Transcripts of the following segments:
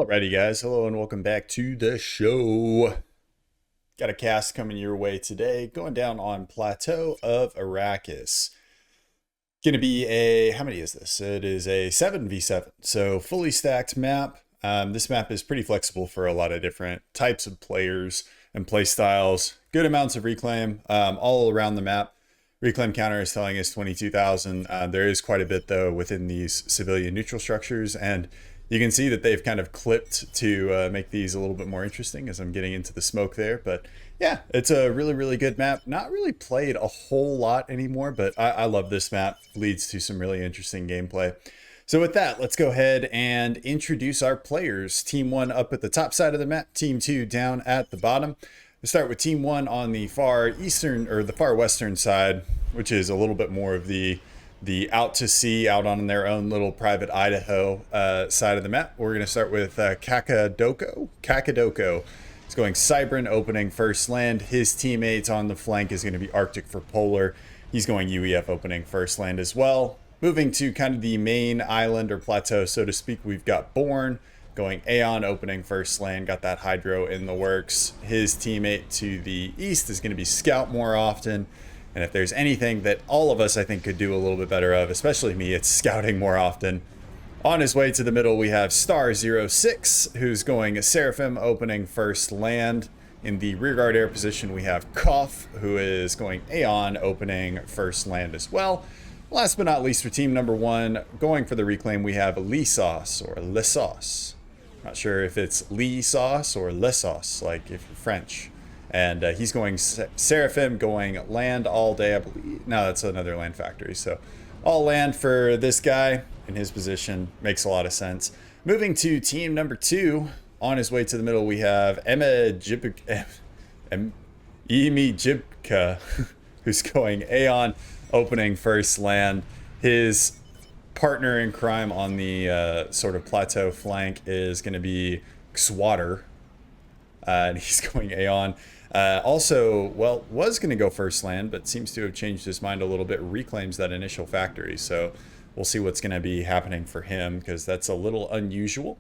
Alrighty, guys. Hello and welcome back to the show. Got a cast coming your way today, going down on Plateau of Arrakis. Gonna be how many is this? It is a 7v7, so fully stacked map. This map is pretty flexible for a lot of different types of players and play styles. Good amounts of reclaim all around the map. Reclaim counter is telling us 22,000. There is quite a bit though within these civilian neutral structures, and you can see that they've kind of clipped to make these a little bit more interesting as I'm getting into the smoke there. But yeah, it's a really, really good map. Not really played a whole lot anymore, but I love this map. Leads to some really interesting gameplay. So with that, let's go ahead and introduce our players. Team 1 up at the top side of the map, Team 2 down at the bottom. We'll start with Team 1 on the far eastern or the far western side, which is a little bit more of the out to sea, out on their own little private Idaho side of the map. We're going to start with Kakadoko. Kakadoko is going Cybran, opening first land. His teammates on the flank is going to be Arctic for Polar. He's going UEF, opening first land as well. Moving to kind of the main island or plateau, so to speak, we've got Born going Aeon, opening first land. Got that Hydro in the works. His teammate to the east is going to be Scout more often. And if there's anything that all of us, I think, could do a little bit better of, especially me, it's scouting more often. On his way to the middle, we have Star06, who's going Seraphim, opening first land. In the rearguard air position, we have Koff, who is going Aeon, opening first land as well. Last but not least, for team number 1, going for the reclaim, we have Lisauce, or Lesauce. Not sure if it's Lee Sauce or Lesauce, like if you're French. And he's going Seraphim, going land all day, I believe. No, that's another land factory. So all land for this guy in his position makes a lot of sense. Moving to team number 2, on his way to the middle, we have Emi Jibka, who's going Aeon, opening first land. His partner in crime on the sort of plateau flank is going to be Xwater, and he's going Aeon. Also, well, was going to go first land, but seems to have changed his mind a little bit. Reclaims that initial factory, so we'll see what's going to be happening for him, because that's a little unusual.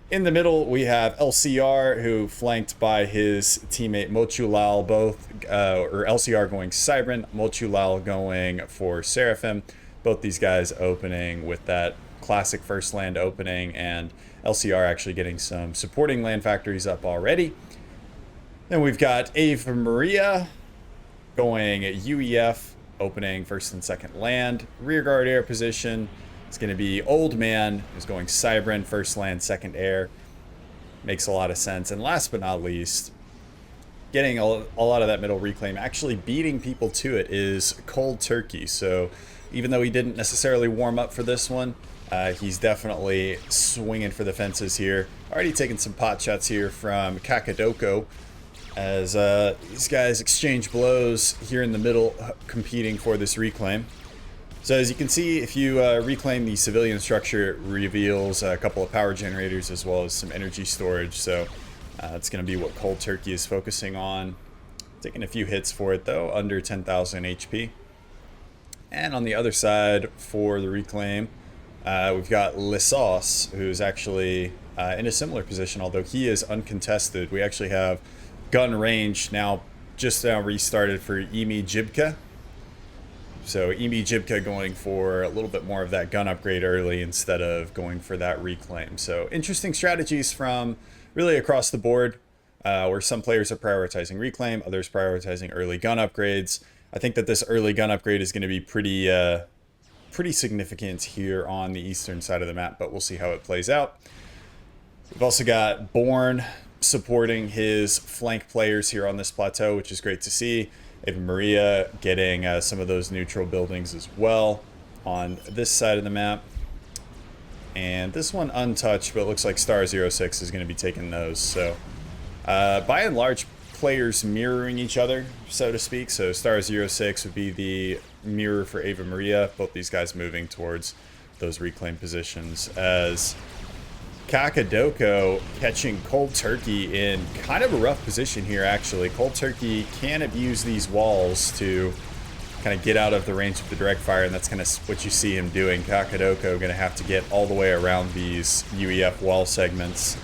In the middle, we have LCR, who flanked by his teammate Mochulal, both, or LCR going Cybran, Mochulal going for Seraphim. Both these guys opening with that classic first land opening, and LCR actually getting some supporting land factories up already. Then we've got Ave Maria going UEF, opening first and second land. Rearguard air position, it's going to be Old Man, who's going Cybran, first land, second air. Makes a lot of sense. And last but not least, getting a lot of that middle reclaim, actually beating people to it, is Cold Turkey. So even though he didn't necessarily warm up for this one, he's definitely swinging for the fences here. Already taking some pot shots here from Kakadoko, as these guys exchange blows here in the middle, competing for this reclaim. So as you can see, if you reclaim the civilian structure, it reveals a couple of power generators as well as some energy storage. So it's going to be what Cold Turkey is focusing on. Taking a few hits for it though, under 10,000 HP. And on the other side for the reclaim, we've got Lesauce, who's actually in a similar position, although he is uncontested. We actually have gun range just now restarted for Emi Jibka. So Emi Jibka going for a little bit more of that gun upgrade early instead of going for that reclaim. So interesting strategies from really across the board, where some players are prioritizing reclaim, others prioritizing early gun upgrades. I think that this early gun upgrade is going to be pretty significant here on the eastern side of the map, but we'll see how it plays out. We've also got Born supporting his flank players here on this plateau, which is great to see. Ava Maria getting some of those neutral buildings as well on this side of the map. And this one untouched, but it looks like Star06 is going to be taking those. So by and large, players mirroring each other, so to speak. So Star06 would be the mirror for Ava Maria. Both these guys moving towards those reclaim positions, as Kakadoko catching Cold Turkey in kind of a rough position here, actually. Cold Turkey can abuse these walls to kind of get out of the range of the direct fire, and that's kind of what you see him doing. Kakadoko going to have to get all the way around these UEF wall segments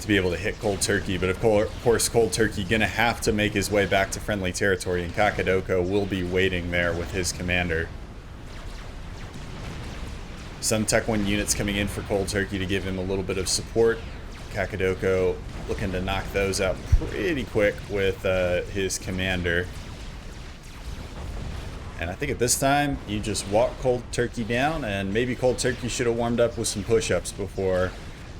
to be able to hit Cold Turkey. But of course, Cold Turkey gonna have to make his way back to friendly territory, and Kakadoko will be waiting there with his commander. Some Tech 1 units coming in for Cold Turkey to give him a little bit of support. Kakadoko looking to knock those out pretty quick with his commander. And I think at this time, you just walk Cold Turkey down, and maybe Cold Turkey should have warmed up with some push-ups before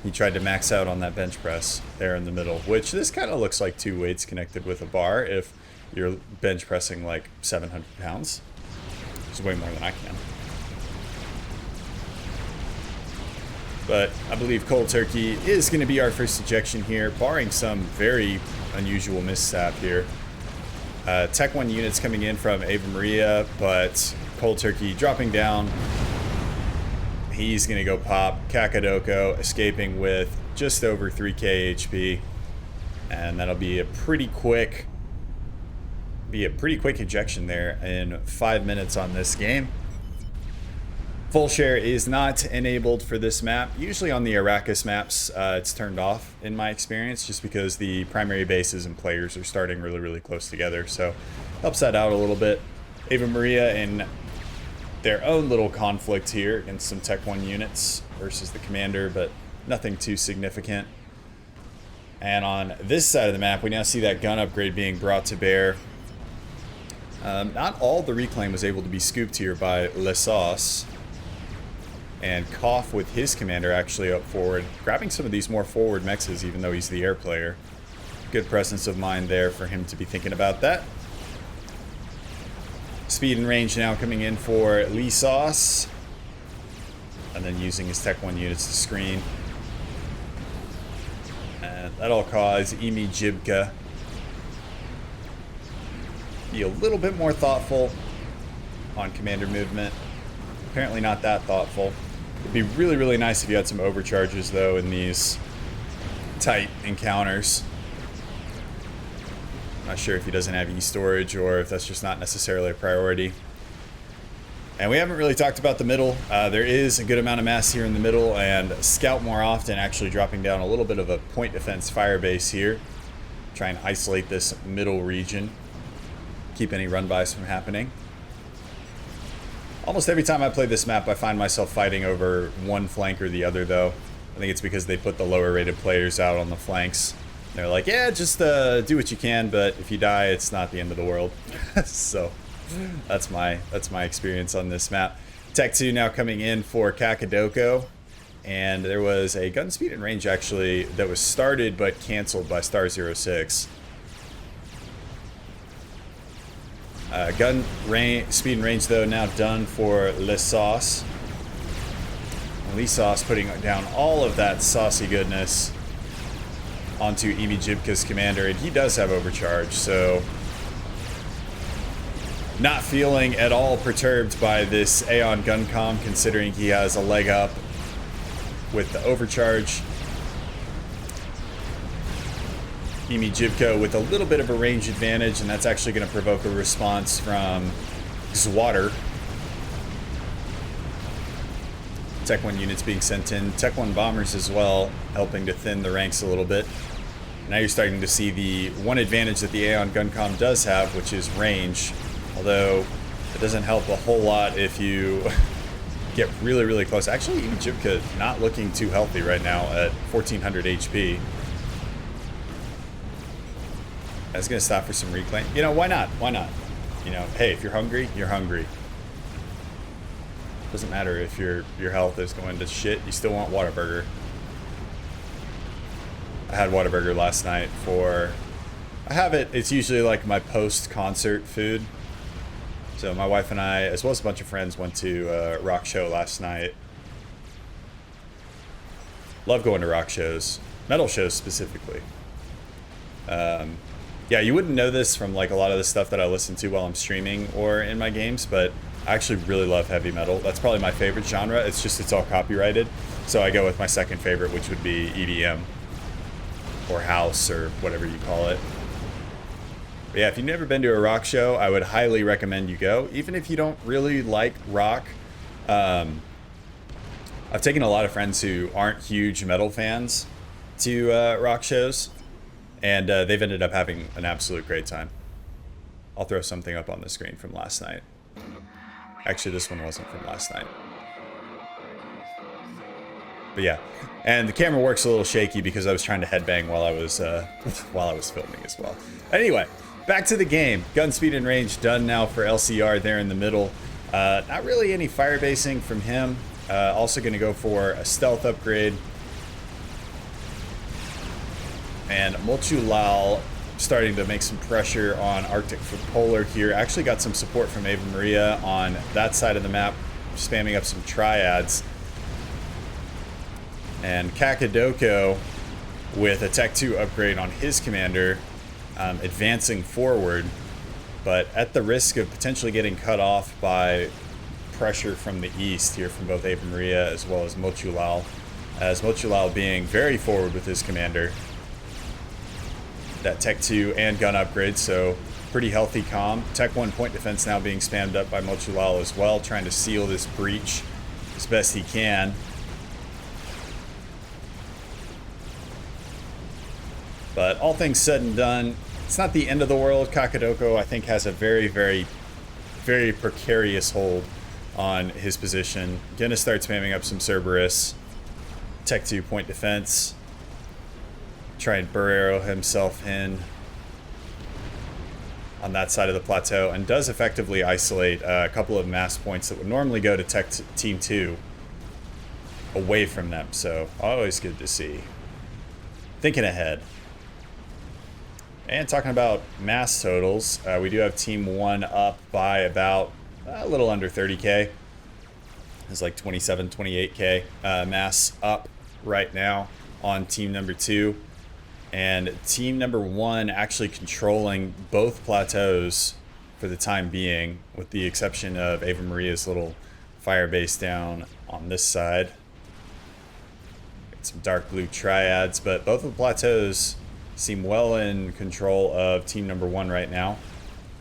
he tried to max out on that bench press there in the middle, which this kind of looks like 2 weights connected with a bar if you're bench pressing like 700 pounds. Which is way more than I can. But I believe Cold Turkey is going to be our first ejection here, barring some very unusual mishap here. Tech 1 units coming in from Ava Maria, but Cold Turkey dropping down. He's going to go pop. Kakadoko escaping with just over 3k HP. And that'll be a pretty quick ejection there in 5 minutes on this game. Full share is not enabled for this map. Usually on the Arrakis maps, it's turned off in my experience, just because the primary bases and players are starting really, really close together. So helps that out a little bit. Ava Maria in their own little conflict here against some Tech 1 units versus the commander, but nothing too significant. And on this side of the map, we now see that gun upgrade being brought to bear. Not all the reclaim was able to be scooped here by Lesauce. And Koff with his commander actually up forward, grabbing some of these more forward mexes, even though he's the air player. Good presence of mind there for him to be thinking about that. Speed and range now coming in for Lesauce. And then using his Tech 1 units to screen. And that'll cause Emi Jibka be a little bit more thoughtful on commander movement. Apparently not that thoughtful. It'd be really, really nice if you had some overcharges, though, in these tight encounters. Not sure if he doesn't have E-storage or if that's just not necessarily a priority. And we haven't really talked about the middle. There is a good amount of mass here in the middle, and Scout more often actually dropping down a little bit of a point defense fire base here. Try and isolate this middle region. Keep any run-bys from happening. Almost every time I play this map, I find myself fighting over one flank or the other, though. I think it's because they put the lower-rated players out on the flanks. They're like, yeah, just do what you can, but if you die, it's not the end of the world. So that's my experience on this map. Tech 2 now coming in for Kakadoko, and there was a gun speed and range actually that was started but canceled by Star 06. Gun speed and range, though, now done for Lesauce. Lesauce putting down all of that saucy goodness onto Emi Jibka's commander, and he does have overcharge, so not feeling at all perturbed by this Aeon gun comm, considering he has a leg up with the overcharge. Emi Jibka with a little bit of a range advantage, and that's actually going to provoke a response from Xwater. Tech 1 units being sent in. Tech 1 bombers as well, helping to thin the ranks a little bit. Now you're starting to see the one advantage that the Aeon gun comm does have, which is range. Although it doesn't help a whole lot if you get really, really close. Actually, Emi Jibka not looking too healthy right now at 1400 HP. That's going to stop for some reclaim. You know, why not? Why not? You know, hey, if you're hungry, you're hungry. Doesn't matter if your health is going to shit, you still want Whataburger. I had Whataburger last night for... I have it, it's usually like my post-concert food. So my wife and I, as well as a bunch of friends, went to a rock show last night. Love going to rock shows. Metal shows specifically. Yeah, you wouldn't know this from like a lot of the stuff that I listen to while I'm streaming or in my games, but I actually really love heavy metal. That's probably my favorite genre. It's just, it's all copyrighted. So I go with my second favorite, which would be EDM or house or whatever you call it. But yeah, if you've never been to a rock show, I would highly recommend you go. Even if you don't really like rock. I've taken a lot of friends who aren't huge metal fans to rock shows, and they've ended up having an absolute great time. I'll throw something up on the screen from last night. Actually, this one wasn't from last night. But yeah, and the camera works a little shaky because I was trying to headbang while I was filming as well. Anyway, back to the game. Gun speed and range done now for LCR there in the middle. Not really any fire basing from him. Also going to go for a stealth upgrade. And Molchulal starting to make some pressure on Arctic for Polar here. Actually got some support from Ava Maria on that side of the map, spamming up some triads. And Kakadoko with a Tech 2 upgrade on his commander, advancing forward, but at the risk of potentially getting cut off by pressure from the east here from both Ava Maria as well as Molchulal, as Molchulal being very forward with his commander. That Tech 2 and gun upgrade, so pretty healthy comm. Tech 1 point defense now being spammed up by Molchulal as well, trying to seal this breach as best he can. But all things said and done, it's not the end of the world. Kakadoko, I think, has a very, very, very precarious hold on his position. Gonna start spamming up some Cerberus. Tech 2 point defense. Try and burr arrow himself in on that side of the plateau, and does effectively isolate a couple of mass points that would normally go to Tech Team 2 away from them. So always good to see. Thinking ahead. And talking about mass totals, we do have Team 1 up by about a little under 30k. It's like 27, 28k mass up right now on Team number 2. And Team number 1 actually controlling both plateaus for the time being, with the exception of Ava Maria's little fire base down on this side. Got some dark blue triads, but both of the plateaus seem well in control of Team number 1 right now.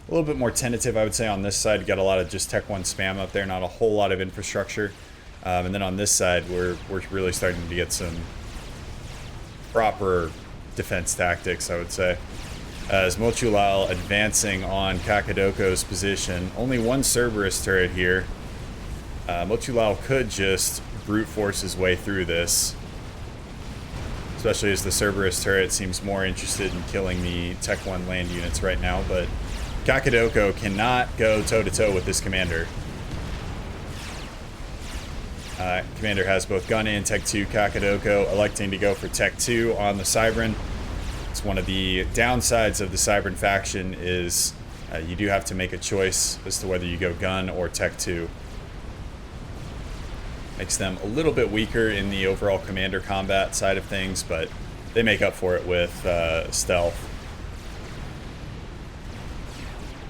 A little bit more tentative, I would say, on this side. Got a lot of just Tech 1 spam up there, not a whole lot of infrastructure. And then on this side, we're really starting to get some proper defense tactics, I would say. As Molchulal advancing on Kakadoko's position. Only one Cerberus turret here. Molchulal could just brute force his way through this, especially as the Cerberus turret seems more interested in killing the Tech 1 land units right now, but Kakadoko cannot go toe-to-toe with this commander. Commander has both gun and Tech 2. Kakadoko electing to go for Tech 2 on the Cybran. It's one of the downsides of the Cybran faction is you do have to make a choice as to whether you go gun or Tech 2. Makes them a little bit weaker in the overall commander combat side of things, but they make up for it with stealth.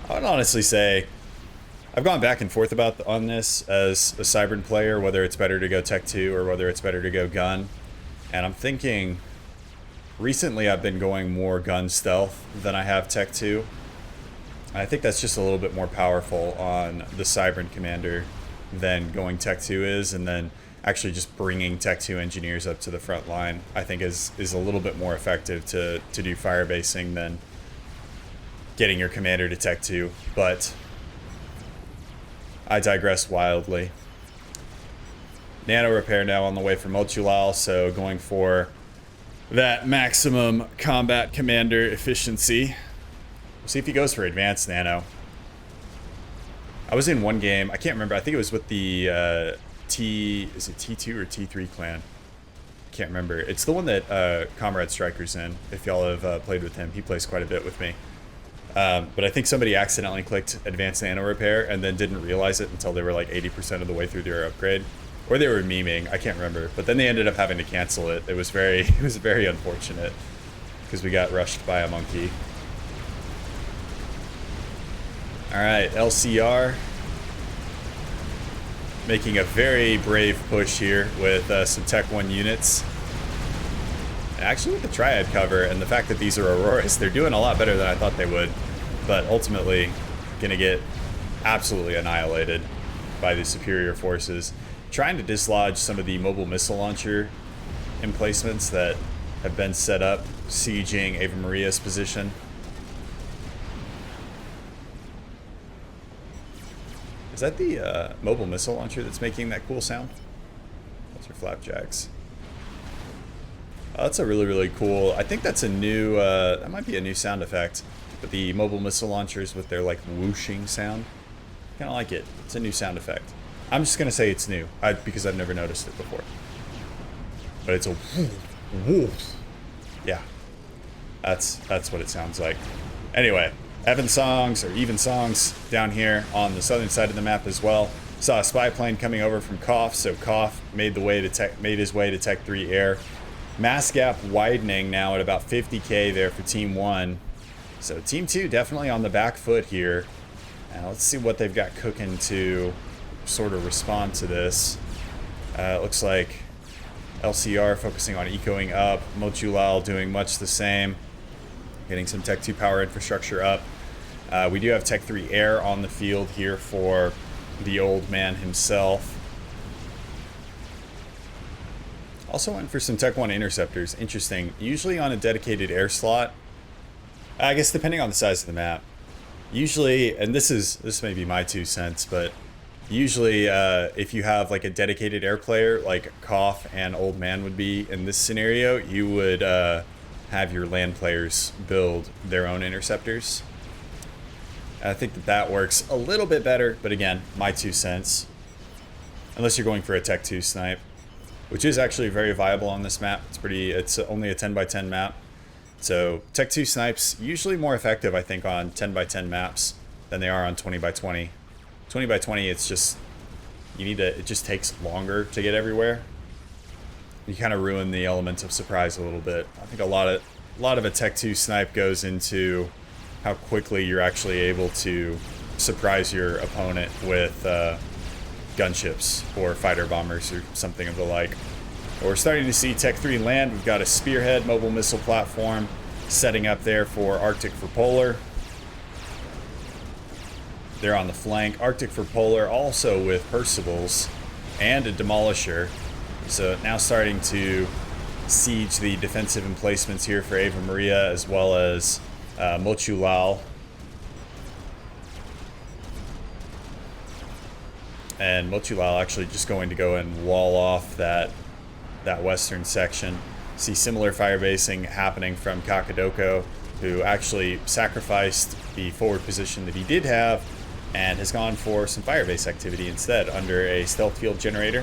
I would honestly say I've gone back and forth on this as a Cybran player, whether it's better to go Tech 2 or whether it's better to go gun. And I'm thinking recently I've been going more gun stealth than I have Tech 2. And I think that's just a little bit more powerful on the Cybran commander than going Tech 2 is, and then actually just bringing Tech 2 engineers up to the front line, I think is a little bit more effective to do fire basing than getting your commander to Tech 2. But I digress wildly. Nano repair now on the way for Molchulal, so going for that maximum combat commander efficiency. We'll see if he goes for advanced nano. I was in one game, I can't remember, I think it was with the is it T2 or T3 clan? Can't remember. It's the one that Comrade Striker's in, if y'all have played with him. He plays quite a bit with me. But I think somebody accidentally clicked Advanced Nano Repair and then didn't realize it until they were like 80% of the way through their upgrade. Or they were memeing, I can't remember. But then they ended up having to cancel it. It was very unfortunate because we got rushed by a monkey. Alright, LCR making a very brave push here with some Tech 1 units. And actually with the Triad cover and the fact that these are Auroras, they're doing a lot better than I thought they would. But ultimately, gonna get absolutely annihilated by the superior forces. Trying to dislodge some of the mobile missile launcher emplacements that have been set up, sieging Ava Maria's position. Is that the mobile missile launcher that's making that cool sound? Those are flapjacks. That's a really, really cool. I think that's a new, that might be a new sound effect. But the mobile missile launchers with their like whooshing sound. Kind of like it. It's a new sound effect. I'm just going to say it's new because I've never noticed it before. But it's a whoosh. Yeah. That's what it sounds like. Anyway, even songs down here on the southern side of the map as well. Saw a spy plane coming over from KOF, so KOF made his way to Tech 3 Air. Mass gap widening now at about 50k there for Team 1. So Team 2 definitely on the back foot here. Now let's see what they've got cooking to sort of respond to this. Looks like LCR focusing on ecoing up. Mochulal doing much the same. Getting some Tech 2 power infrastructure up. We do have Tech 3 Air on the field here for the old man himself. Also went for some Tech 1 interceptors. Interesting. Usually on a dedicated air slot. I guess depending on the size of the map. Usually, and this may be my 2 cents, but usually if you have like a dedicated air player like KOF and Old Man would be in this scenario, you would have your land players build their own interceptors. I think that works a little bit better, but again, my 2 cents. Unless you're going for a Tech 2 snipe, which is actually very viable on this map. It's only a 10x10 map. So Tech 2 snipes usually more effective, I think, on 10x10 maps than they are on 20x20. 20x20, it's just it just takes longer to get everywhere. You kind of ruin the element of surprise a little bit. I think a lot of a Tech 2 snipe goes into how quickly you're actually able to surprise your opponent with gunships or fighter bombers or something of the like. We're starting to see Tech 3 land. We've got a Spearhead mobile missile platform setting up there for Arctic for Polar. They're on the flank. Arctic for Polar also with Percivals and a Demolisher. So now starting to siege the defensive emplacements here for Ava Maria as well as Mochulal. And Mochulal actually just going to go and wall off that western section. See similar fire basing happening from Kakadoko, who actually sacrificed the forward position that he did have and has gone for some fire base activity instead under a stealth field generator.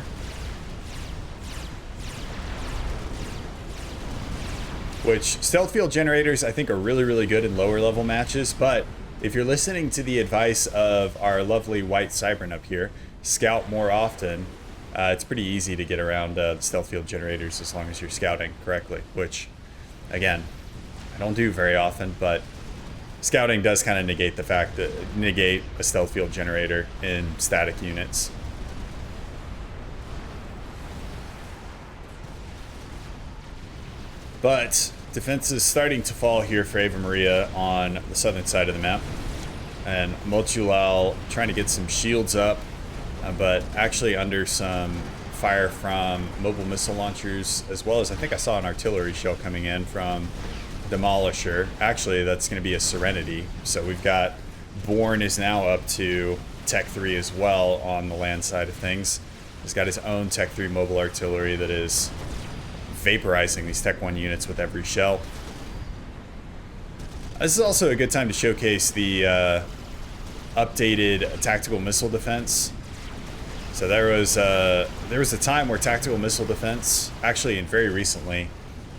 Which stealth field generators I think are really, really good in lower level matches, but if you're listening to the advice of our lovely white Cybern up here, scout more often. It's pretty easy to get around the stealth field generators as long as you're scouting correctly, which, again, I don't do very often, but scouting does kind of negate a stealth field generator in static units. But defense is starting to fall here for Ava Maria on the southern side of the map. And Mochulal trying to get some shields up, but actually under some fire from mobile missile launchers, as well as I think I saw an artillery shell coming in from Demolisher. Actually, that's going to be a Serenity. So we've got Bourne is now up to Tech 3 as well on the land side of things. He's got his own Tech 3 mobile artillery that is vaporizing these Tech 1 units with every shell. This is also a good time to showcase the updated tactical missile defense. So there was a time where tactical missile defense, actually and very recently,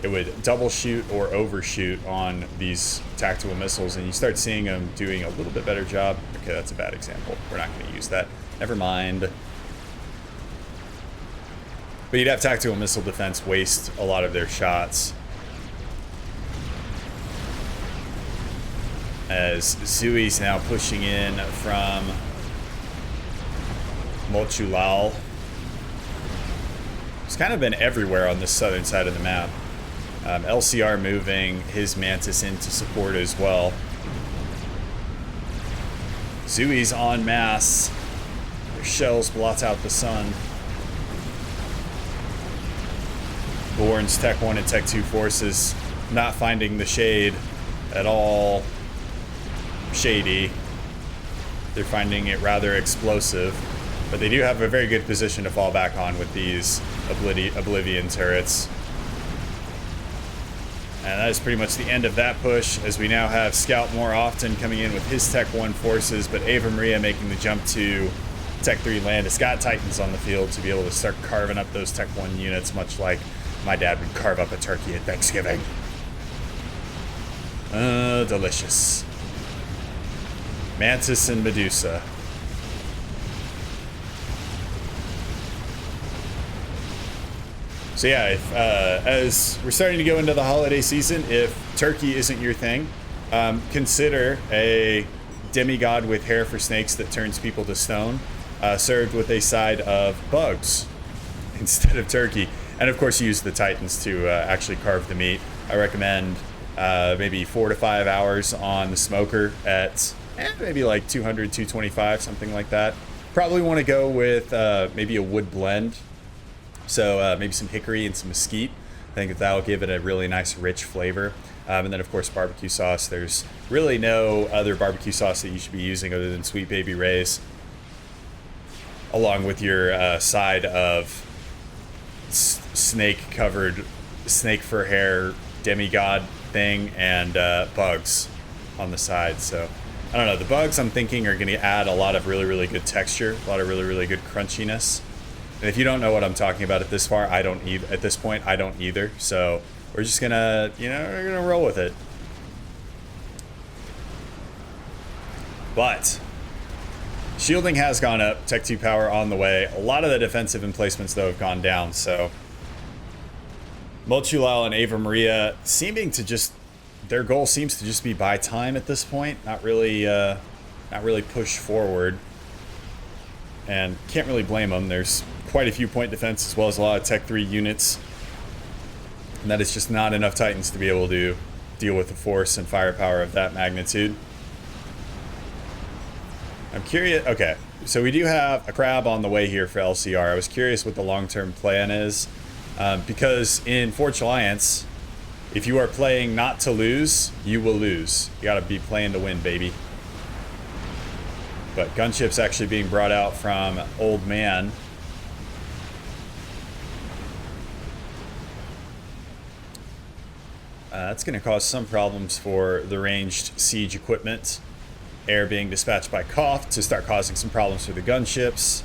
it would double shoot or overshoot on these tactical missiles, and you start seeing them doing a little bit better job. Okay, that's a bad example. We're not going to use that. Never mind. But you'd have tactical missile defense waste a lot of their shots. As Zui's now pushing in from Mochulal. It's kind of been everywhere on this southern side of the map. LCR moving his Mantis in to support as well. Zui's en masse. Their shells blot out the sun. Gorn's Tech 1 and Tech 2 forces not finding the shade at all shady. They're finding it rather explosive. But they do have a very good position to fall back on with these Oblivion turrets. And that is pretty much the end of that push, as we now have Scout more often coming in with his Tech 1 forces, but Ava Maria making the jump to Tech 3 land. It's got Titans on the field to be able to start carving up those Tech 1 units, much like my dad would carve up a turkey at Thanksgiving. Delicious. Mantis and Medusa. So yeah, if, as we're starting to go into the holiday season, if turkey isn't your thing, consider a demigod with hair for snakes that turns people to stone, served with a side of bugs instead of turkey. And of course, use the Titans to actually carve the meat. I recommend maybe 4 to 5 hours on the smoker at maybe like 200, 225, something like that. Probably want to go with maybe a wood blend. So maybe some hickory and some mesquite. I think that'll give it a really nice, rich flavor. And then, of course, barbecue sauce. There's really no other barbecue sauce that you should be using other than Sweet Baby Ray's, along with your side of snake-covered, snake fur hair demigod thing and bugs on the side. So I don't know. The bugs, I'm thinking, are going to add a lot of really, really good texture, a lot of really, really good crunchiness. And if you don't know what I'm talking about at this point, I don't either. So we're just gonna, we're gonna roll with it. But shielding has gone up, Tech 2 power on the way. A lot of the defensive emplacements, though, have gone down. So Mochulal and Ava Maria seeming to just, their goal seems to just be buy time at this point, not really push forward. And can't really blame them. There's quite a few point defense as well as a lot of Tech 3 units. And that is just not enough Titans to be able to deal with the force and firepower of that magnitude. I'm curious. Okay, so we do have a crab on the way here for LCR. I was curious what the long-term plan is. Because in Forge Alliance, if you are playing not to lose, you will lose. You gotta be playing to win, baby. But gunship's actually being brought out from Old Man. That's going to cause some problems for the ranged siege equipment. Air being dispatched by Koth to start causing some problems for the gunships.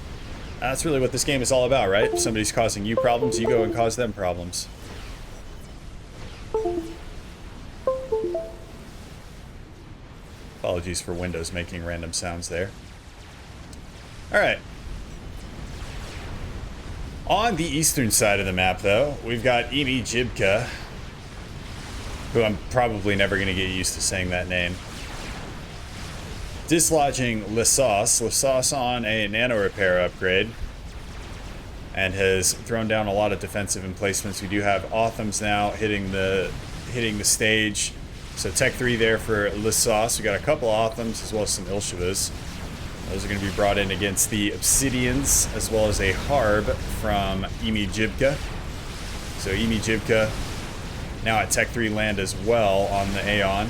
That's really what this game is all about, right? If somebody's causing you problems, you go and cause them problems. Apologies for Windows making random sounds there. Alright. On the eastern side of the map, though, we've got Emi Jibka, who I'm probably never going to get used to saying that name, dislodging Lissos on a nano repair upgrade, and has thrown down a lot of defensive emplacements. We do have Othams now hitting the stage. So Tech 3 there for Lissos. We got a couple Othams as well as some Ilshivas. Those are going to be brought in against the Obsidians, as well as a Harb from Emi Jibka. So Emi Jibka now at Tech 3 land as well on the Aeon.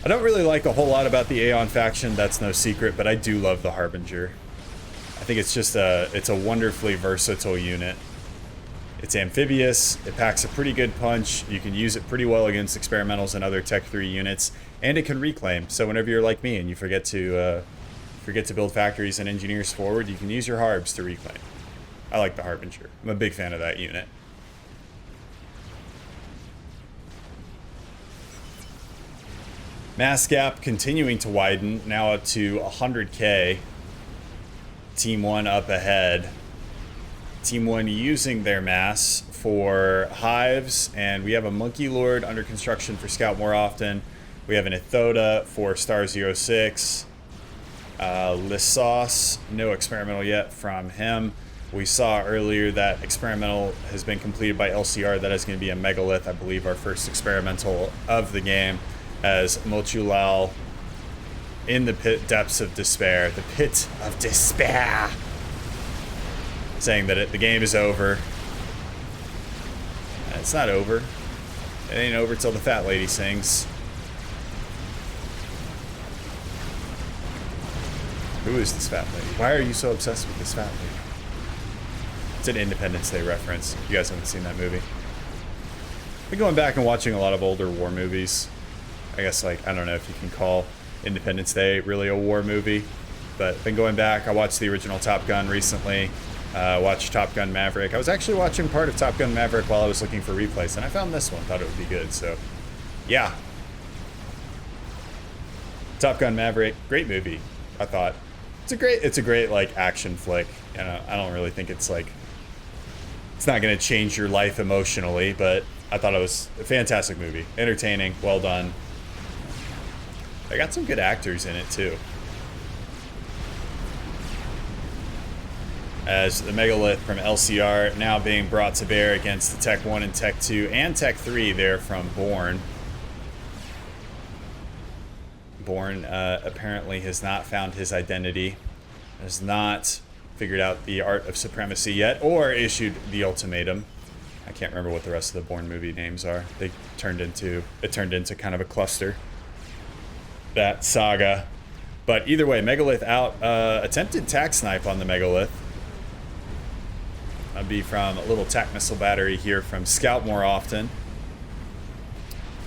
I don't really like a whole lot about the Aeon faction, that's no secret, but I do love the Harbinger. I think it's just it's a wonderfully versatile unit. It's amphibious, it packs a pretty good punch, you can use it pretty well against experimentals and other Tech 3 units, and it can reclaim. So whenever you're like me and you forget to build factories and engineers forward, you can use your Harbs to reclaim. I like the Harbinger. I'm a big fan of that unit. Mass gap continuing to widen, now up to 100k. Team 1 up ahead. Team 1 using their mass for hives, and we have a Monkey Lord under construction for Scout more often. We have an Ethoda for Star 06. Lissos, no experimental yet from him. We saw earlier that experimental has been completed by LCR. That is going to be a Megalith, I believe, our first experimental of the game, as Mochulal in the depths of despair. The pit of despair. Saying that the game is over. It's not over. It ain't over till the fat lady sings. Who is this fat lady? Why are you so obsessed with this fat lady? It's an Independence Day reference. You guys haven't seen that movie. I've been going back and watching a lot of older war movies. I guess, like, I don't know if you can call Independence Day really a war movie, but I've been going back. I watched the original Top Gun recently. Watched Top Gun Maverick. I was actually watching part of Top Gun Maverick while I was looking for replays, and I found this one. Thought it would be good, so yeah. Top Gun Maverick, great movie, I thought. It's a great like action flick. You know, I don't really think it's like, it's not going to change your life emotionally, but I thought it was a fantastic movie. Entertaining, well done. They got some good actors in it too. As the Megalith from LCR now being brought to bear against the Tech 1 and Tech 2 and Tech 3 there from Bourne. Bourne apparently has not found his identity, has not figured out the art of supremacy yet, or issued the ultimatum. I can't remember what the rest of the Bourne movie names are. It turned into kind of a cluster, that saga. But either way, Megalith out. Attempted tack snipe on the Megalith. That'd be from a little tack missile battery here from Scout more often.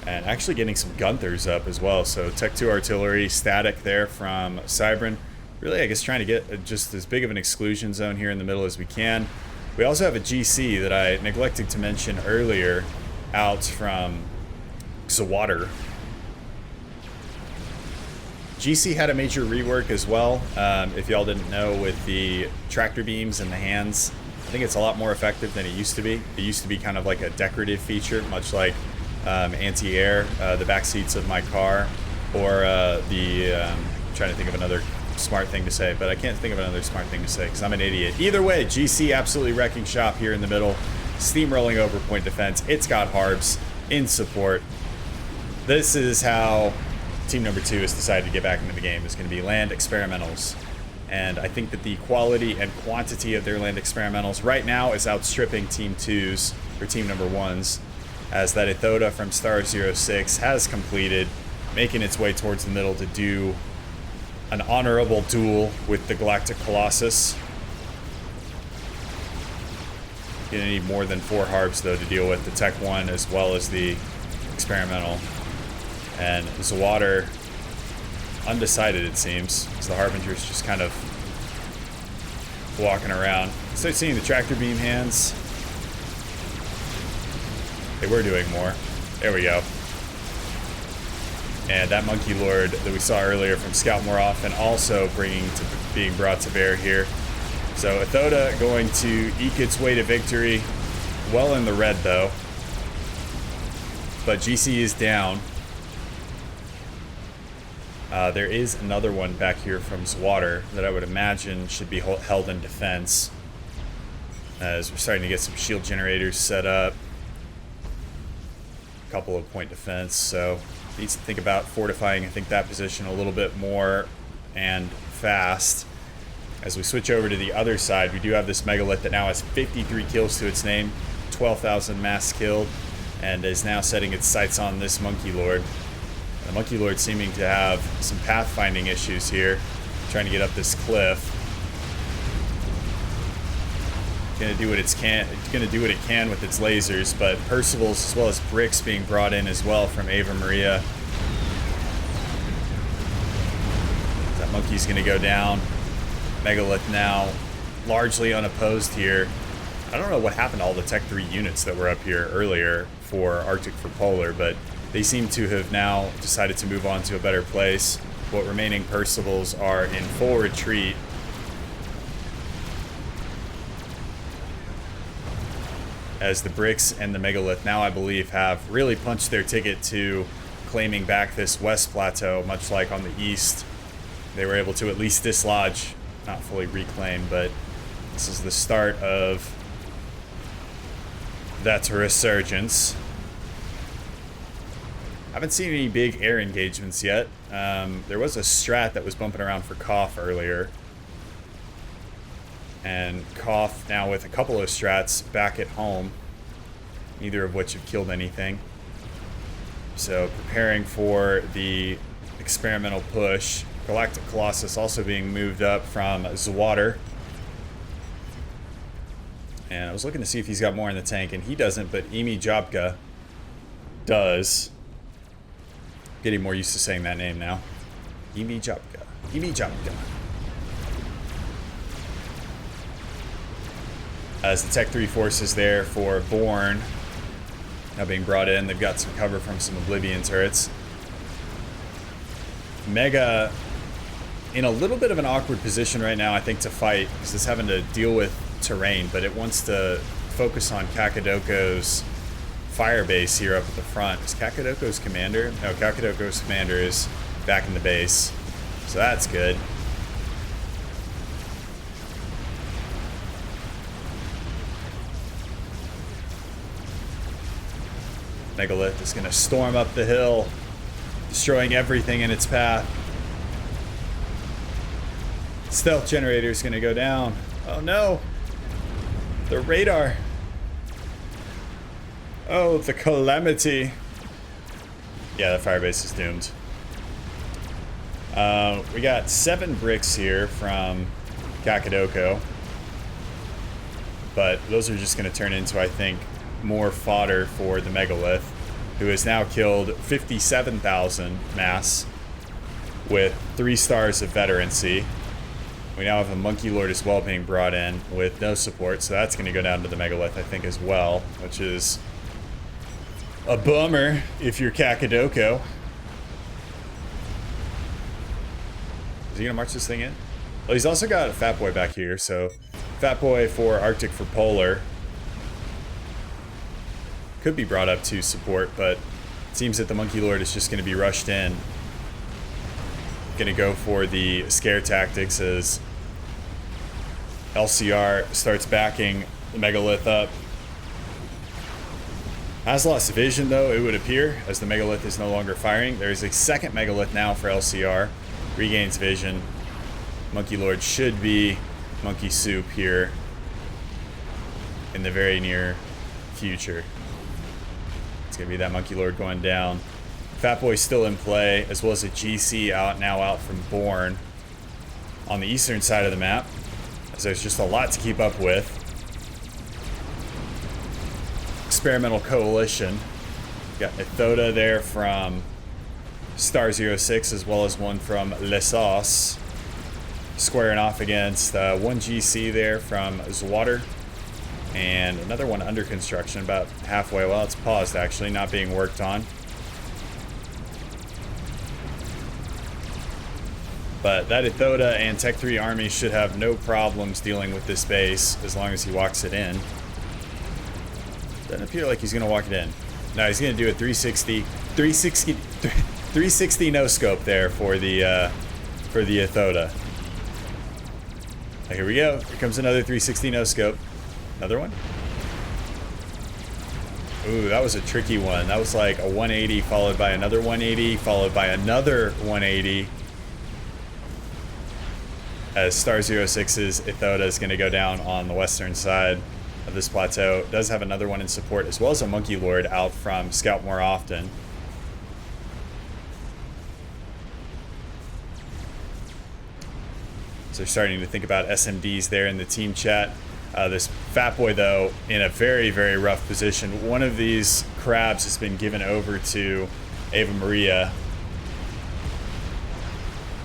And actually getting some Gunthers up as well. So Tech 2 artillery static there from Cybran. Really, I guess, trying to get just as big of an exclusion zone here in the middle as we can. We also have a GC that I neglected to mention earlier out from Zawater. GC had a major rework as well. If y'all didn't know, with the tractor beams and the hands, I think it's a lot more effective than it used to be. It used to be kind of like a decorative feature, much like anti-air, the back seats of my car, or I'm trying to think of another smart thing to say, but I can't think of another smart thing to say because I'm an idiot. Either way, GC absolutely wrecking shop here in the middle, steamrolling over point defense. It's got Harbs in support. This is how team number 2 has decided to get back into the game. It's going to be land experimentals. And I think that the quality and quantity of their land experimentals right now is outstripping team 2's, or team number 1's, as that Ithoda from Star 06 has completed, making its way towards the middle to do an honorable duel with the Galactic Colossus. Gonna need more than 4 Harbs though to deal with the Tech 1 as well as the experimental. And Zawater, undecided it seems, because the Harbinger's just kind of walking around. Start seeing the tractor beam hands. They were doing more. There we go. And that Monkey Lord that we saw earlier from Scout more often also being brought to bear here. So Ithoda going to eke its way to victory. Well in the red though. But GC is down. There is another one back here from Zawater that I would imagine should be held in defense, as we're starting to get some shield generators set up. A couple of point defense, so needs to think about fortifying, I think, that position a little bit more and fast. As we switch over to the other side, we do have this Megalith that now has 53 kills to its name, 12,000 mass killed, and is now setting its sights on this Monkey Lord. The Monkey Lord seeming to have some pathfinding issues here, trying to get up this cliff. Gonna do what it can with its lasers, but Percival's as well as bricks being brought in as well from Ava Maria. That monkey's gonna go down. Megalith now largely unopposed here. I don't know what happened to all the Tech 3 units that were up here earlier for Arctic for Polar, but they seem to have now decided to move on to a better place. What remaining Percivals are in full retreat. As the bricks and the Megalith now, I believe, have really punched their ticket to claiming back this west plateau, much like on the east. They were able to at least dislodge, not fully reclaim, but this is the start of that resurgence. I haven't seen any big air engagements yet. There was a strat that was bumping around for Koff earlier. And Koff now with a couple of strats back at home. neither of which have killed anything. So preparing for the experimental push. Galactic Colossus also being moved up from Zwater. And I was looking to see if he's got more in the tank, and he doesn't, but Emi Jobka does. Getting more used to saying that name now. Emi Jobka. Emi Jobka. As the Tech 3 forces there for Born now being brought in. They've got some cover from some Oblivion turrets. Mega in a little bit of an awkward position right now, I think, to fight, because it's having to deal with terrain, but it wants to focus on Kakadoko's fire base here up at the front. Is Kakadoko's commander? No, Kakadoko's commander is back in the base, so that's good. Megalith is going to storm up the hill, destroying everything in its path. Stealth generator is going to go down. Oh no! The radar. Oh, the calamity. Yeah, the firebase is doomed. We got 7 bricks here from Kakadoko. But those are just going to turn into, I think, more fodder for the Megalith, who has now killed 57,000 mass with 3 stars of veterancy. We now have a Monkey Lord as well being brought in with no support, so that's going to go down to the Megalith, I think, as well, which is a bummer if you're Kakadoko. Is he going to march this thing in? Well, he's also got a Fat Boy back here, so Fat Boy for Arctic for Polar could be brought up to support, but it seems that the Monkey Lord is just going to be rushed in. Going to go for the scare tactics as LCR starts backing the Megalith up. Has lost vision, though, it would appear, as the Megalith is no longer firing. There's a second Megalith now for LCR. Regains vision. Monkey Lord should be Monkey Soup here in the very near future. It's going to be that Monkey Lord going down. Fat Boy still in play, as well as a GC now out from Born on the eastern side of the map, as there's just a lot to keep up with. Experimental Coalition. Got Ethoda there from Star 06, as well as one from Lessos. Squaring off against one GC there from Zwater. And another one under construction, about halfway. Well, it's paused, actually, not being worked on. But that Ethoda and Tech 3 army should have no problems dealing with this base as long as he walks it in. Doesn't appear like he's going to walk it in. No, he's going to do a 360 no scope there for the Ethoda. Here we go. Here comes another 360 no scope. Another one? Ooh, that was a tricky one. That was like a 180 followed by another 180 followed by another 180. As Star 06's Ethoda is going to go down on the western side of this plateau. It does have another one in support, as well as a Monkey Lord out from Scout more often. So they're starting to think about SMDs there in the team chat. This Fat Boy, though, in a very, very rough position. One of these crabs has been given over to Ava Maria.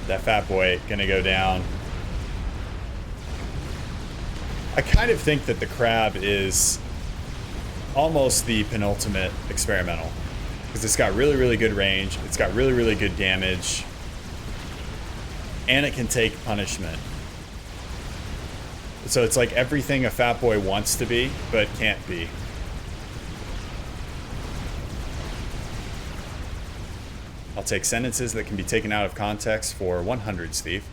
That Fat Boy going to go down. I kind of think that the crab is almost the penultimate experimental, because it's got really, really good range, it's got really, really good damage, and it can take punishment. So it's like everything a Fat Boy wants to be, but can't be. I'll take sentences that can be taken out of context for 100, Steve.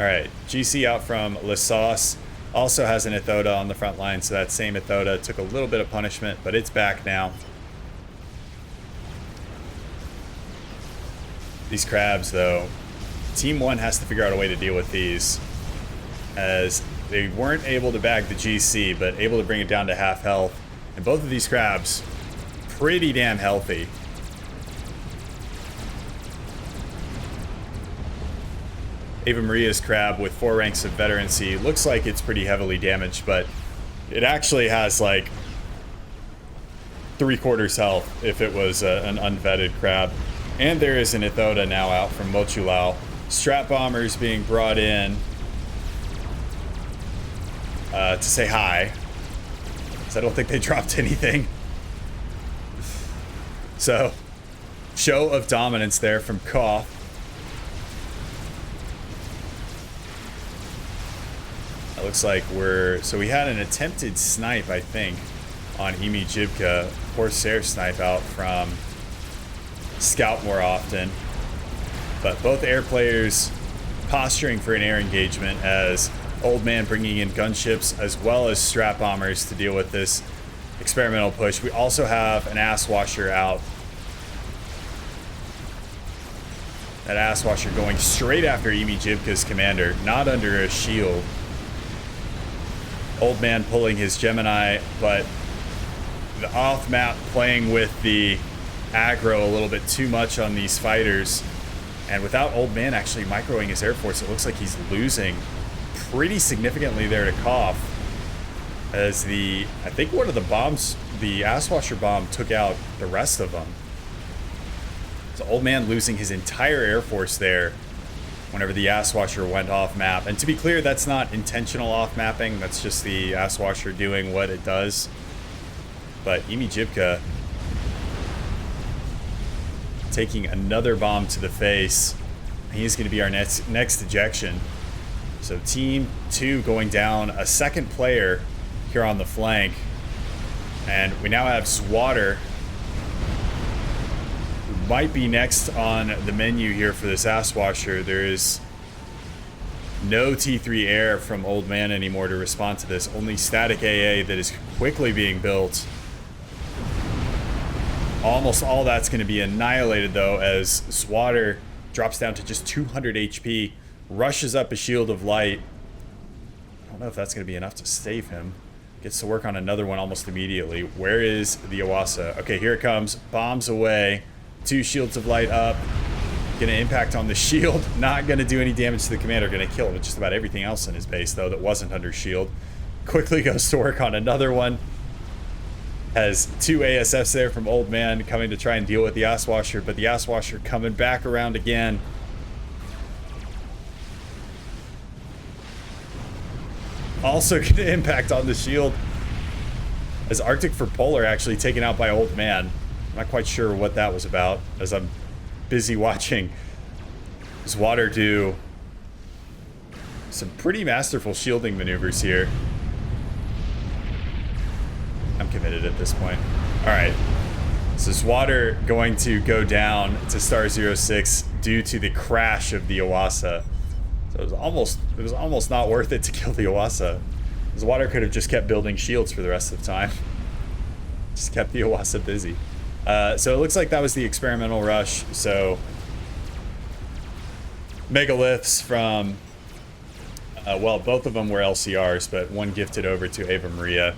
Alright, GC out from Lessos. Also has an Ethoda on the front line, so that same Ethoda took a little bit of punishment, but it's back now. These crabs, though, Team 1 has to figure out a way to deal with these, as They weren't able to bag the GC, but able to bring it down to half health. And both of these crabs, pretty damn healthy. Ava Maria's crab with 4 ranks of veterancy looks like it's pretty heavily damaged, but it actually has like 3/4 health if it was an unvetted crab. And there is an Ithoda now out from Mochulao. Strat bombers being brought in to say hi, because I don't think they dropped anything. So, show of dominance there from Koth. It looks like so we had an attempted snipe, I think, on Emi Jibka. Corsair snipe out from Scout more often. But both air players posturing for an air engagement, as Old Man bringing in gunships as well as strat bombers to deal with this experimental push. We also have an ass washer out. That ass washer going straight after Emi Jibka's commander, not under a shield. Old Man pulling his Gemini, but the off map playing with the aggro a little bit too much on these fighters. And without Old Man actually microing his Air Force, it looks like he's losing pretty significantly there to Koth. As I think one of the bombs, the ass washer bomb, took out the rest of them. So Old Man losing his entire Air Force there whenever the ass washer went off map. And to be clear, that's not intentional off mapping. That's just the ass washer doing what it does. But Emi Jibka taking another bomb to the face. He's going to be our next ejection. So team 2 going down a second player here on the flank. And we now have Swatter, who might be next on the menu here for this ass washer. There is no T3 air from Old Man anymore to respond to this. Only static AA that is quickly being built. Almost all that's going to be annihilated, though, as Swatter drops down to just 200 HP, rushes up a shield of light. I don't know if that's going to be enough to save him. Gets to work on another one almost immediately. Where is the Iwasa? Okay, here it comes. Bombs away. 2 shields of light up. Going to impact on the shield. Not going to do any damage to the commander. Going to kill just about everything else in his base, though, that wasn't under shield. Quickly goes to work on another one. Has 2 ASFs there from Old Man coming to try and deal with the ass washer, but the ass washer coming back around again. Also going to impact on the shield, as Arctic for Polar actually taken out by Old Man. I'm not quite sure what that was about, as I'm busy watching Swatter do some pretty masterful shielding maneuvers here. I'm committed at this point. Alright. So Swatter going to go down to Star 06 due to the crash of the Iwasa. So it was almost not worth it to kill the Iwasa. Swatter could have just kept building shields for the rest of the time. Just kept the Iwasa busy. So it looks like that was the experimental rush. So megaliths from well, both of them were LCRs, but one gifted over to Ava Maria,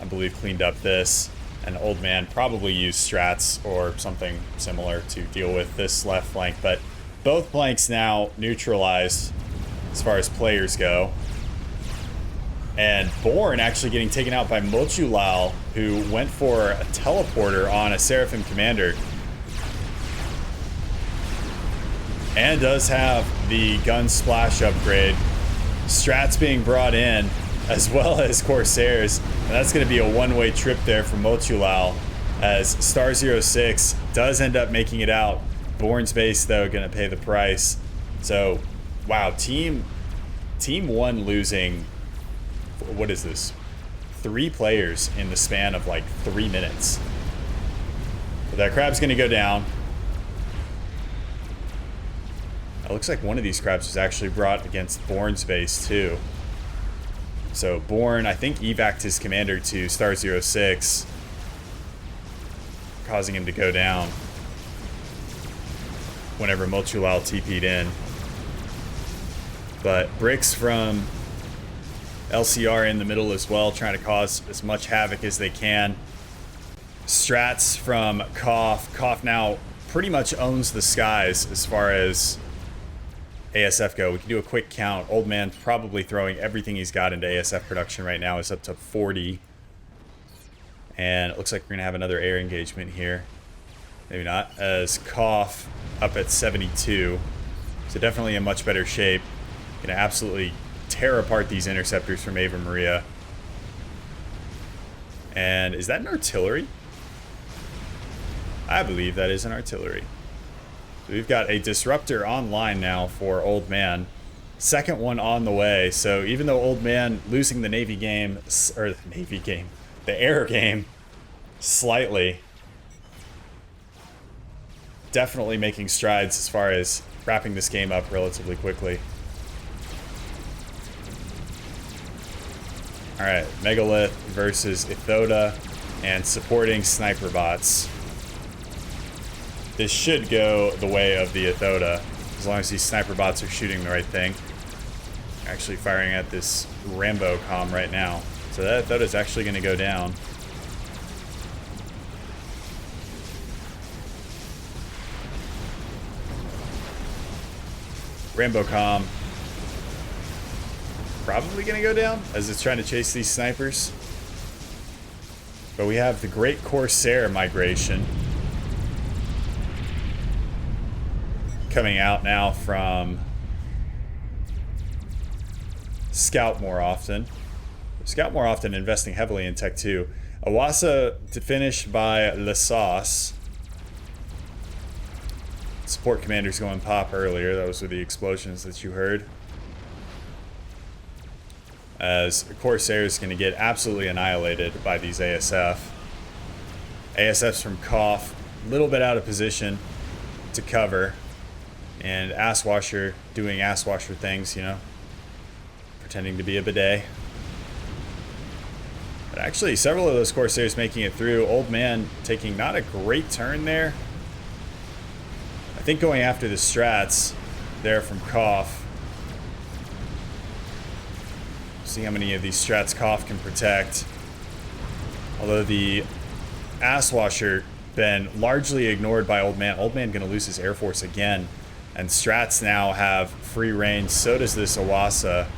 I believe, cleaned up this. And Old Man probably used strats or something similar to deal with this left flank. But both flanks now neutralized as far as players go. And Born actually getting taken out by Mochulao, who went for a teleporter on a Seraphim commander. And does have the gun splash upgrade. Strats being brought in, as well as Corsairs. And that's going to be a one-way trip there for Mochulao, as Star 06 does end up making it out. Born's base, though, going to pay the price. So, wow, Team 1 losing, what is this? 3 players in the span of like 3 minutes. But that crab's going to go down. It looks like one of these crabs was actually brought against Born's base, too. So Born, I think, evac'd his commander to Star 06, causing him to go down whenever Mochulao TP'd in. But bricks from LCR in the middle as well, trying to cause as much havoc as they can. Strats from Koff. Koff now pretty much owns the skies as far as ASF go. We can do a quick count. Old Man's probably throwing everything he's got into ASF production right now. Is up to 40. And it looks like we're going to have another air engagement here. Maybe not. As Koff up at 72. So definitely in much better shape. Going to absolutely tear apart these interceptors from Ava Maria. And is that an artillery? I believe that is an artillery. So we've got a disruptor online now for Old Man. Second one on the way. So even though Old Man losing the Navy game, or the air game, slightly, definitely making strides as far as wrapping this game up relatively quickly. Alright, Megalith versus Ithoda and supporting sniper bots. This should go the way of the Ithoda, as long as these sniper bots are shooting the right thing. Actually firing at this Rambo comm right now. So that Ithoda's actually going to go down. Rambo comm probably going to go down as it's trying to chase these snipers. But we have the Great Corsair migration coming out now from Scout more often. Scout more often investing heavily in Tech 2. Awasa to finish by Lasauce. Support commanders going pop earlier. Those were the explosions that you heard. As Corsair is going to get absolutely annihilated by these ASF. ASF's from Koff. A little bit out of position to cover. And Asswasher doing Asswasher things, you know. Pretending to be a bidet. But actually, several of those Corsairs making it through. Old Man taking not a great turn there. I think going after the strats there from Koff. See how many of these strats Koff can protect. Although the Asswasher been largely ignored by Old Man. Old Man going to lose his Air Force again. And strats now have free reign. So does this Awasa.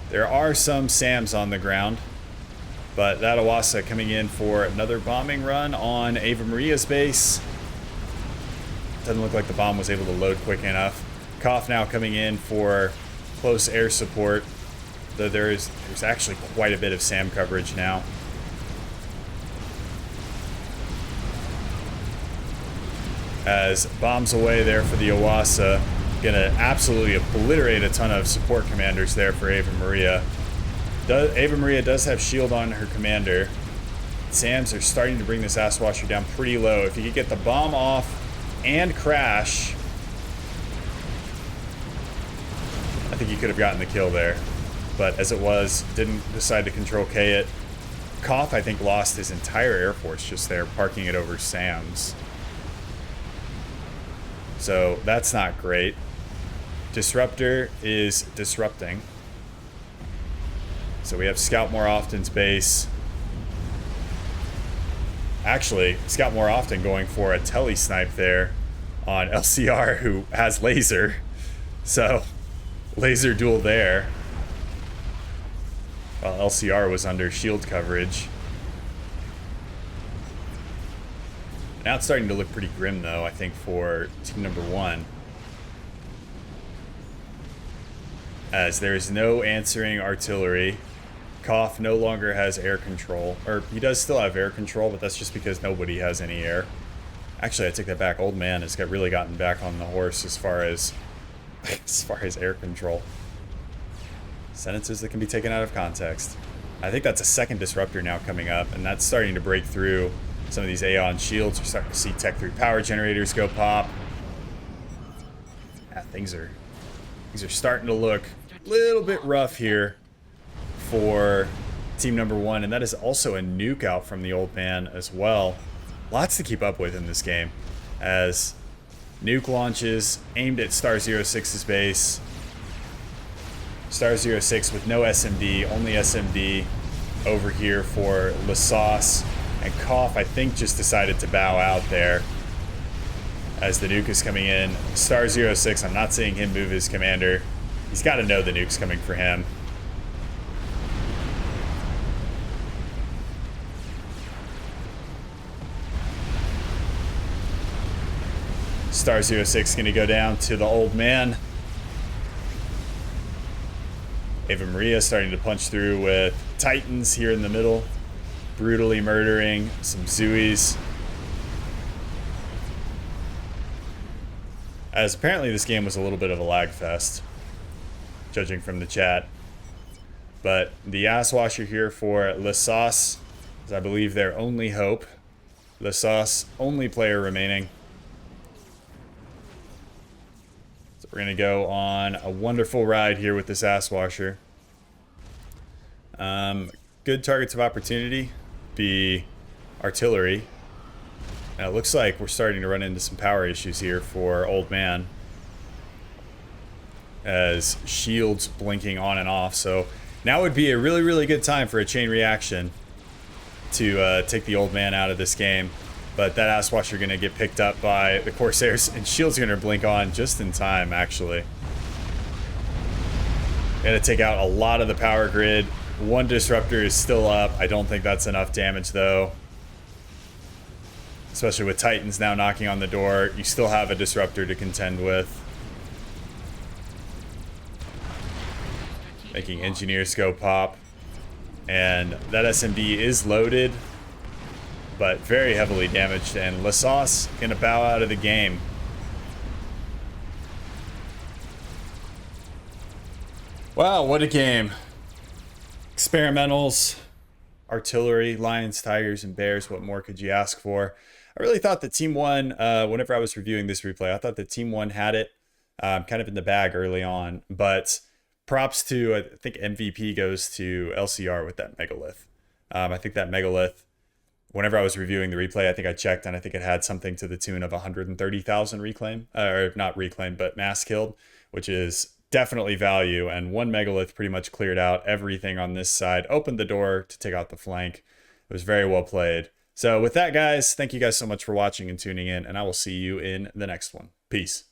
There are some SAMs on the ground. But that Awasa coming in for another bombing run on Ava Maria's base. Doesn't look like the bomb was able to load quick enough. Koff now coming in for close air support. Though there's actually quite a bit of SAM coverage now. As bombs away there for the Awasa. Gonna absolutely obliterate a ton of support commanders there for Ava Maria. Ava Maria does have shield on her commander. SAMs are starting to bring this Asswasher down pretty low. If you could get the bomb off and crash, I think you could have gotten the kill there. But as it was, didn't decide to control K it. Koff, I think, lost his entire Air Force just there, parking it over SAMs. So that's not great. Disruptor is disrupting. So we have Scout more often's base. Actually, Scout more often going for a tele snipe there on LCR, who has laser. So laser duel there. While LCR was under shield coverage. Now it's starting to look pretty grim, though, I think, for team number 1. As there is no answering artillery. Koff no longer has air control. Or he does still have air control, but that's just because nobody has any air. Actually, I take that back. Old Man has really gotten back on the horse as far as air control. Sentences that can be taken out of context. I think that's a second disruptor now coming up, and that's starting to break through some of these Aeon shields. We're starting to see Tech 3 power generators go pop. Yeah, things are starting to look a little bit rough here for team number 1, and that is also a nuke out from the Old Man as well. Lots to keep up with in this game, as nuke launches aimed at Star 06's base. Star 06 with no SMD, only SMD over here for Lasauce. And Koff, I think, just decided to bow out there as the nuke is coming in. Star 06, I'm not seeing him move his commander. He's got to know the nuke's coming for him. Star 06 going to go down to the old man. Ava Maria starting to punch through with Titans here in the middle. Brutally murdering some Zuis. As apparently this game was a little bit of a lag fest, judging from the chat. But the ass washer here for Lasauce is, I believe, their only hope. Lasauce, only player remaining. So we're going to go on a wonderful ride here with this ass washer. Good targets of opportunity be artillery. Now it looks like we're starting to run into some power issues here for Old Man, as shields blinking on and off. So now would be a really, really good time for a chain reaction to take the Old Man out of this game. But that ass washer going to get picked up by the Corsairs, and shields going to blink on just in time, actually. Going to take out a lot of the power grid. One disruptor is still up. I don't think that's enough damage, though. Especially with Titans now knocking on the door. You still have a disruptor to contend with. Making engineers go pop. And that SMD is loaded, but very heavily damaged. And Lasauce gonna bow out of the game. Wow, what a game. Experimentals, artillery, lions, tigers, and bears. What more could you ask for? I really thought that Team 1, whenever I was reviewing this replay, I thought that Team 1 had it kind of in the bag early on. But props to, I think MVP goes to LCR with that Megalith. I think that Megalith, whenever I was reviewing the replay, I think I checked, and I think it had something to the tune of 130,000 reclaim. Or not reclaim, but mass killed, which is definitely value. And one Megalith pretty much cleared out everything on this side, opened the door to take out the flank. It was very well played. So with that, guys, thank you guys so much for watching and tuning in, and I will see you in the next one. Peace.